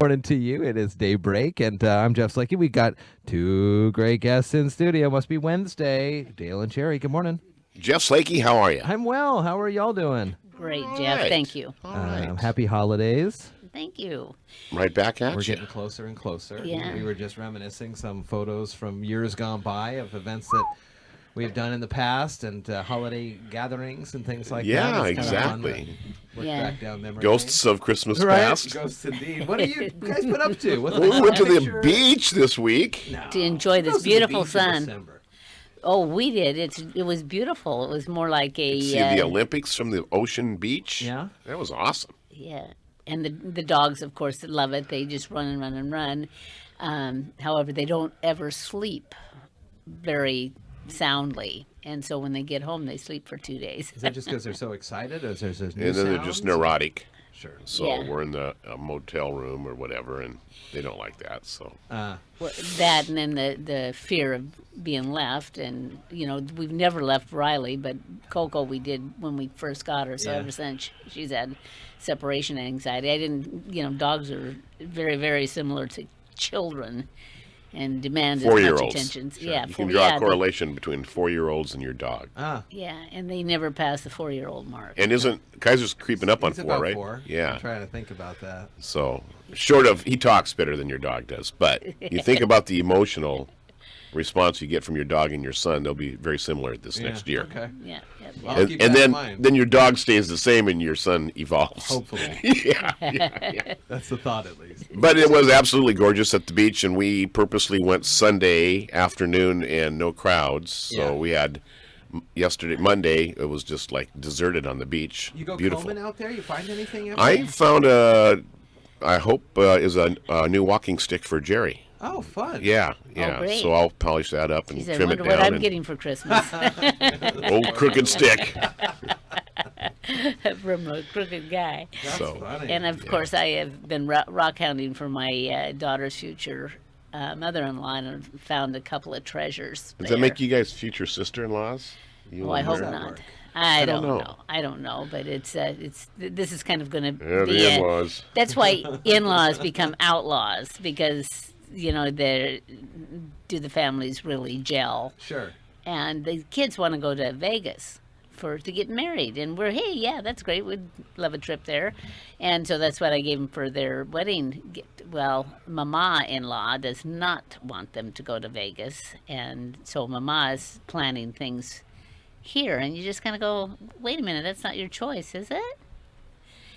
Morning to you. It is Daybreak, and I'm Jeff Slakey. We got two great guests in studio. Must be Wednesday. Dale and Cherry. Good morning. Jeff Slakey, how are you? I'm well. How are y'all doing? Great, Jeff. right. Thank you. All right. Happy holidays. Thank you. Right back at We're you. getting closer and closer. Yeah. We were just reminiscing some photos from years gone by of events that we've done in the past and holiday gatherings and things like that. Yeah, It's kinda fun to exactly. Look Yeah. back down memory Ghosts of Christmas lane. Right? past. Ghosts indeed. What are you guys been up to? What's We went to the picture? beach this week. No. To enjoy this Goes to the beautiful beach in sun. December. Oh, we did. It was beautiful. It was more like a See the Olympics from the ocean beach. Yeah. That was awesome. yeah. And the dogs, of course, love it. They just run and run and run. However, they don't ever sleep very soundly, and so when they get home, they sleep for 2 days. Is that just because they're so excited, or is there new And then they're just sounds? neurotic. Sure. So Yeah. we're in the motel room or whatever, and they don't like that. So Well, that and then the fear of being left, and we've never left Riley, but Coco we did when we first got her. So Yeah. ever since she's had separation anxiety. I didn't. Dogs are very very similar to children, and demand as much 4-year-olds. attention. Sure. Yeah, You can draw a correlation between 4-year-olds and your dog. Yeah, and they never pass the 4-year-old mark. And isn't Kaiser's creeping up on He's 4, about right? 4. Yeah. I'm trying to think about that. So short of he talks better than your dog does, but you think about the emotional response you get from your dog and your son, they'll be very similar this next year. Okay. Yeah. Well, I'll keep And that in then mind. then your dog stays the same and your son evolves. Hopefully. yeah. That's the thought, at least. But it was absolutely gorgeous at the beach, and we purposely went Sunday afternoon and no crowds. So Yeah. we had Monday, it was just like deserted on the beach. You go Beautiful. combing out there? You find anything out I there? found I hope is a new walking stick for Jerry. Oh, fun. Yeah, yeah. great. So I'll polish that up and Geez, I trim it wonder down. what I'm and getting for Christmas old crooked stick. from a crooked guy. That's So- funny. And of course, I have been rock hounding for my daughter's future mother-in-law, and have found a couple of treasures. Does there. that make you guys future sister-in-laws? You Oh, I and hope her? that not. work? I don't don't know. know. I don't know, but it's this is kind of going to Yeah, be the in-laws. That's why in-laws become outlaws, because do the families really gel? Sure. And the kids want to go to Vegas to get married, and hey, yeah, that's great. We'd love a trip there, and so that's what I gave them for their wedding gift. Well, Mama-in-law does not want them to go to Vegas, and so Mama is planning things here, and you just kind of go, wait a minute, that's not your choice, is it?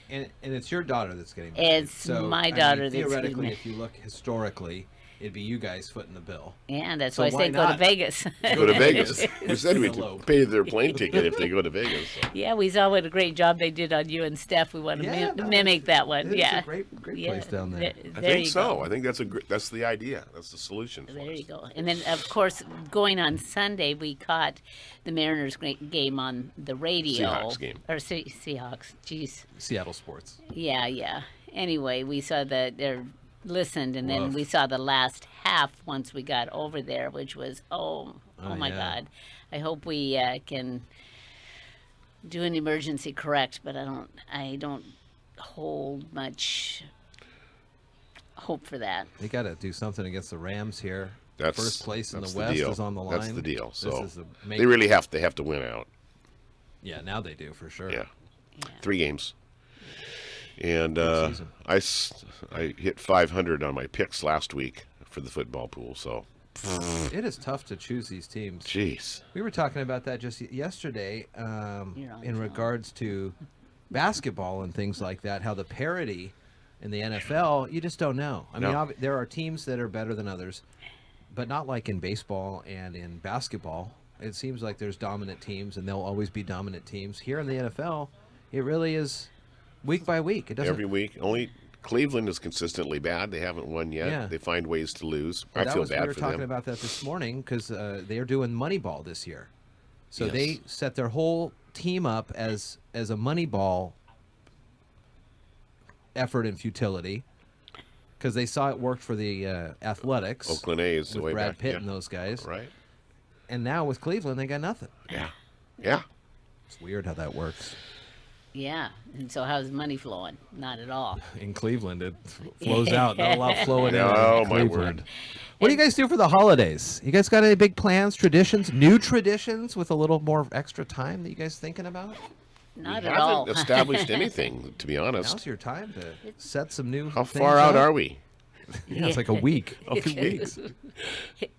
And it's your daughter that's getting married. It's So, my I mean, daughter that's getting theoretically, married. if you look historically, it'd be you guys footing the bill. Yeah, that's So why I why say go to not? Vegas. Go to Vegas. We said we'd Elope. pay their plane ticket if they go to Vegas. So. Yeah, we saw what a great job they did on you and Steph. We want to Yeah, no, mimic that one. It's Yeah, a great yeah. place down there. I There think you so. go. I think that's the idea. That's the solution. For There us. you go. And then, of course, going on Sunday, we caught the Mariners game on the radio. Seahawks game. Or Seahawks. Jeez. Seattle sports. Yeah. Anyway, we saw listened, and then Woof. we saw the last half once we got over there, which was, oh my yeah. God. I hope we can do an emergency correct, but I don't hold much hope for that. They got to do something against the Rams here. That's First place in that's the West deal. is on the line. That's the deal. This So is they really have to win out. Yeah, now they do for sure. Yeah, Yeah. 3 games. And Good season. I hit 500 on my picks last week for the football pool. So, It is tough to choose these teams. jeez. We were talking about that just yesterday You're on in the regards to basketball and things like that, how the parity in the NFL, you just don't know. I mean, No. there are teams that are better than others, but not like in baseball and in basketball. It seems like there's dominant teams, and there'll always be dominant teams. Here in the NFL, it really is week by week. It doesn't. Every week. Only Cleveland is consistently bad. They haven't won yet. Yeah. They find ways to lose. Well, I that feel was, bad we were for talking them. about that this morning because they're doing Moneyball this year. So Yes. they set their whole team up as a Moneyball effort and futility because they saw it worked for the Athletics. Oakland A's the with way Brad back. Pitt yeah. and those guys. Right. And now with Cleveland, they got nothing. Yeah. Yeah. It's weird how that works. Yeah. And so how's money flowing? Not at all. In Cleveland, it flows out. Not a lot flowing in. Oh, in my Cleveland. word. What do you guys do for the holidays? You guys got any big plans, traditions, new traditions with a little more extra time that you guys thinking about? Not We at all. haven't established anything, to be honest. Now's your time to set some new. How things far out up. are we? Yeah, it's like a week, 2 weeks.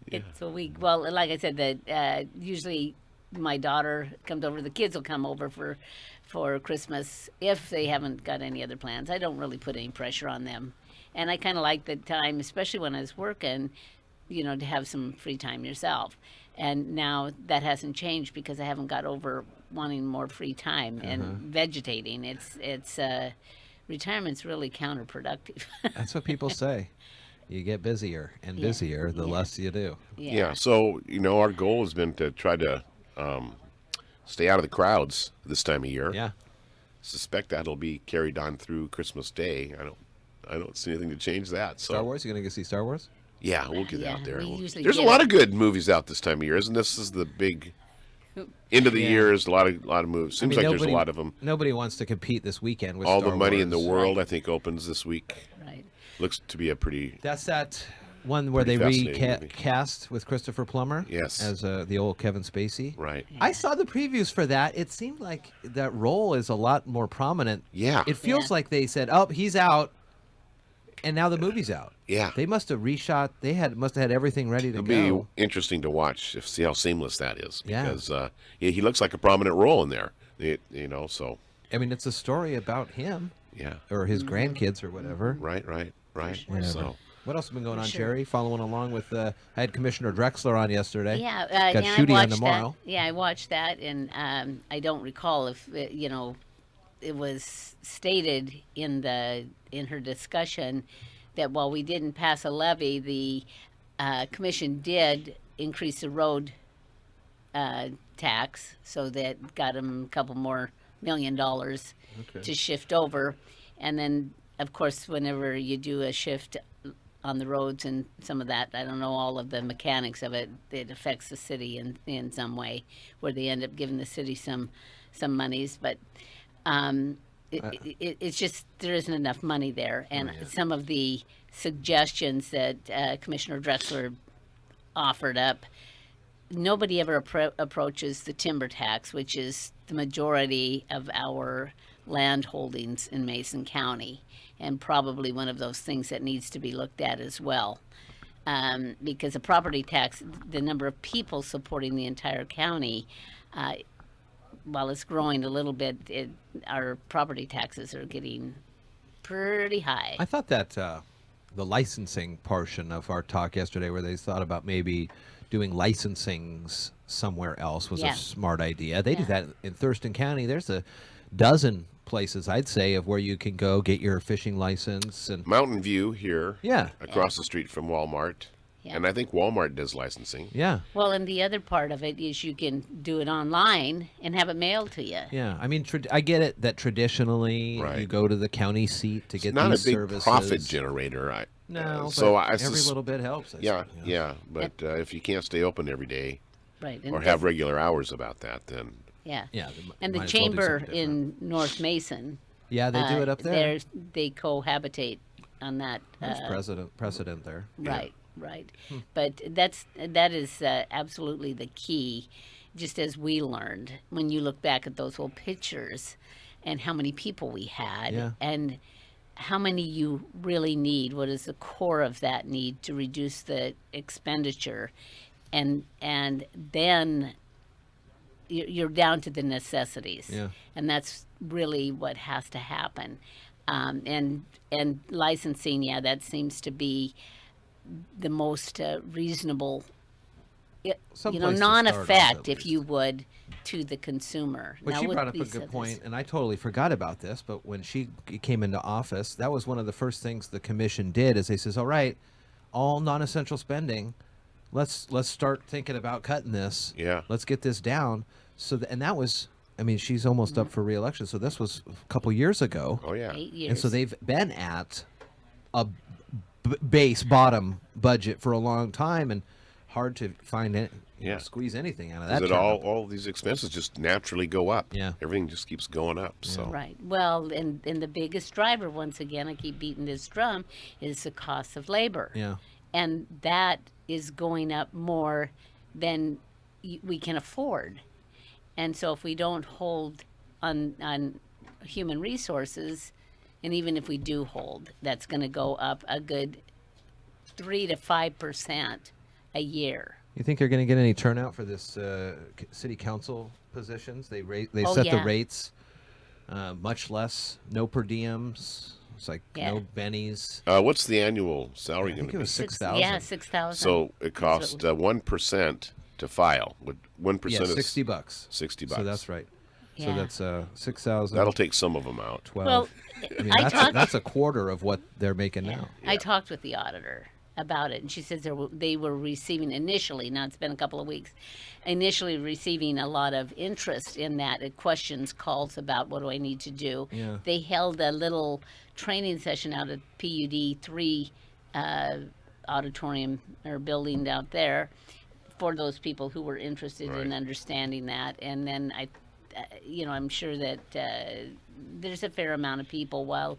It's a week. Well, like I said, that usually my daughter comes over. The kids will come over for Christmas if they haven't got any other plans. I don't really put any pressure on them, and I kind of like the time, especially when I was working, to have some free time yourself. And now that hasn't changed because I haven't got over wanting more free time and vegetating. It's retirement's really counterproductive. That's what people say. You get busier and busier the less you do. Yeah. So, our goal has been to try to stay out of the crowds this time of year. Yeah. Suspect that'll be carried on through Christmas Day. I don't see anything to change that. So Star Wars? You gonna go see Star Wars? yeah, we'll get Yeah, out there. we usually There's a get lot it. of good movies out this time of year, isn't this? Is the big end of the year is a lot of movies. Seems like there's a lot of them. Nobody wants to compete this weekend with All Star the money in the Wars. world, I think, opens this week. Right. Looks to be a pretty. That's that one where they Pretty fascinating movie. recast with Christopher Plummer. Yes. As the old Kevin Spacey. Right. I saw the previews for that. It seemed like that role is a lot more prominent. Yeah. It feels Yeah. like they said, "Oh, he's out," and now the movie's out. Yeah. They must have reshot. They must have had everything ready to It'll go. be interesting to watch, see how seamless that is. Yeah. Because he looks like a prominent role in there. So I mean, it's a story about him yeah. or his grandkids or whatever. Right. Whatever. So What else has been going on, Sure. Jerry? Following along with, I had Commissioner Drexler on yesterday. Yeah, Got and Shooty I on watched tomorrow. that. Yeah, I watched that, and I don't recall if it was stated in her discussion that while we didn't pass a levy, the commission did increase the road tax, so that got them a couple more $1 million to shift over, and then of course whenever you do a shift on the roads and some of that, I don't know all of the mechanics of it. It affects the city in some way, where they end up giving the city some monies, but it's just there isn't enough money there, and some of the suggestions that Commissioner Drexler offered up, nobody ever approaches the timber tax, which is the majority of our land holdings in Mason County, and probably one of those things that needs to be looked at as well. Because the property tax, the number of people supporting the entire county, while it's growing a little bit, our property taxes are getting pretty high. I thought that the licensing portion of our talk yesterday, where they thought about maybe doing licensings somewhere else, was Yeah. a smart idea. They do Yeah. that in Thurston County. There's a dozen places, I'd say, of where you can go get your fishing license. And Mountain View here, Yeah. across the street from Walmart, Yeah. and I think Walmart does licensing. yeah, Well, and the other part of it is you can do it online and have it mailed to you. yeah. I mean, I get it that traditionally Right. you go to the county seat to It's get not these a big services. profit generator. No, so but I every little bit helps. I Yeah, suppose. yeah. But if you can't stay open every day Right. And or have regular hours about that, then yeah. Yeah, And the might as well do chamber something in North Mason, Yeah, they do it up there. They cohabitate on that. There's precedent there. Right, right. But that is absolutely the key. Just as we learned when you look back at those old pictures, and how many people we had, Yeah. and how many you really need. What is the core of that need to reduce the expenditure, and then you're down to the necessities. Yeah. And that's really what has to happen. And licensing, yeah, that seems to be the most reasonable, Some place to start off, non-effect, at if least. you would, to the consumer. But Now, she with brought up a these good others- point, and I totally forgot about this. But when she came into office, that was one of the first things the commission did. Is they says, "All right, all non-essential spending, let's start thinking about cutting this. Yeah. let's get this down." So, and that was, I mean, she's almost Mm-hmm. up for re-election. So this was a couple years ago, oh yeah, 8 years. and so they've been at a base bottom budget for a long time, and hard to find Yeah. squeeze anything out of that. Because turnip. all these expenses just naturally go up. Yeah. Everything just keeps going up. So Right. Well, and the biggest driver, once again, I keep beating this drum, is the cost of labor. Yeah. And that is going up more than we can afford. And so if we don't hold on human resources, and even if we do hold, that's going to go up a good 3 to 5% a year. You think they're going to get any turnout for this city council positions? They Oh, set the yeah. rates much less. No per diems. It's like Yeah. no bennies. what's the annual salary I going think to it be? was 6,000. Yeah, 6,000. So it costs 1% to file. 1% Yeah, is $60. $60. So that's right. So Yeah. that's 6,000. That'll take some of them out. 12. Well, I mean, I talked. that's a quarter of what they're making now. I talked with the auditor about it, and she says they were receiving initially. Now it's been a couple of weeks. Initially receiving a lot of interest in that, questions, calls about what do I need to do. Yeah. They held a little training session out at PUD 3 auditorium or building out there for those people who were interested in understanding that. And then I'm sure that there's a fair amount of people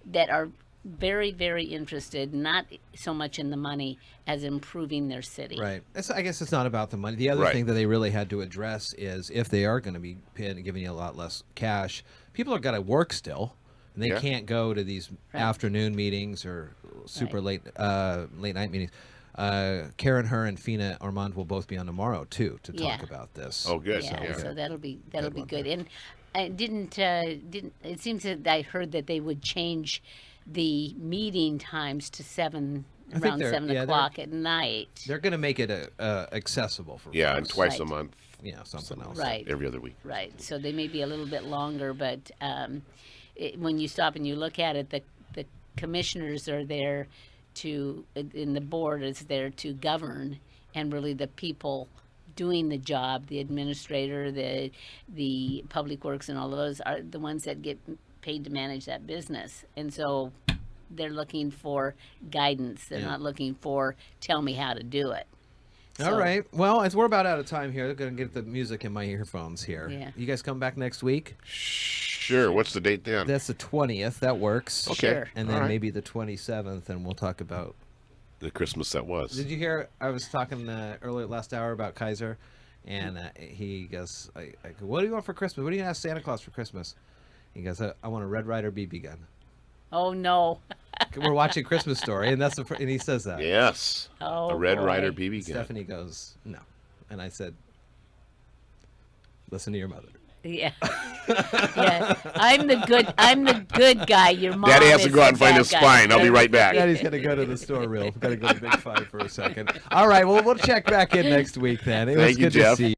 that are very, very interested, not so much in the money as improving their city. Right. I guess it's not about the money. The other Right. thing that they really had to address is if they are going to be giving you a lot less cash, people are going to work still, and they Yeah. can't go to these Right. afternoon meetings or super Right. late night meetings. Karen, her, and Fina Armand will both be on tomorrow too to talk Yeah. about this. Oh, good. Yeah, Yeah. so that'll be one good. And I didn't it seems that I heard that they would change the meeting times to think around they're- 7 yeah, o'clock at night. They're going to make it accessible for Yeah, and folks. twice a Right. month, Yeah, something else. Right. every other week. Right. So they may be a little bit longer, but when you stop and you look at it, the commissioners are there and the board is there to govern, and really the people doing the job, the administrator, the public works, and all of those are the ones that get paid to manage that business. And so they're looking for guidance. They're Yeah. not looking for tell me how to do it. All So- right. Well, as we're about out of time here, I'm going to get the music in my earphones here. Yeah. You guys come back next week? Sure. What's the date then? That's the 20th. That works. Okay. Sure. And then All right. maybe the 27th, and we'll talk about. The Christmas that was. Did you hear? I was talking earlier last hour about Kaiser, and he goes, I go, "What do you want for Christmas? What do you ask Santa Claus for Christmas?" He goes, "I want a Red Ryder BB gun." Oh no. We're watching Christmas Story, and and he says that. Yes. Oh, a Red boy. Ryder BB gun. Stephanie goes, "No," and I said, "Listen to your mother." Yeah. Yeah. I'm the good guy. Your mom Daddy has is to go out and the find bad his guy. spine. I'll be right back. Daddy's gonna go to the store real. Gotta go to Big Five for a second. All right. Well, we'll check back in next week then. It was Thank you, good to Jeff. see you.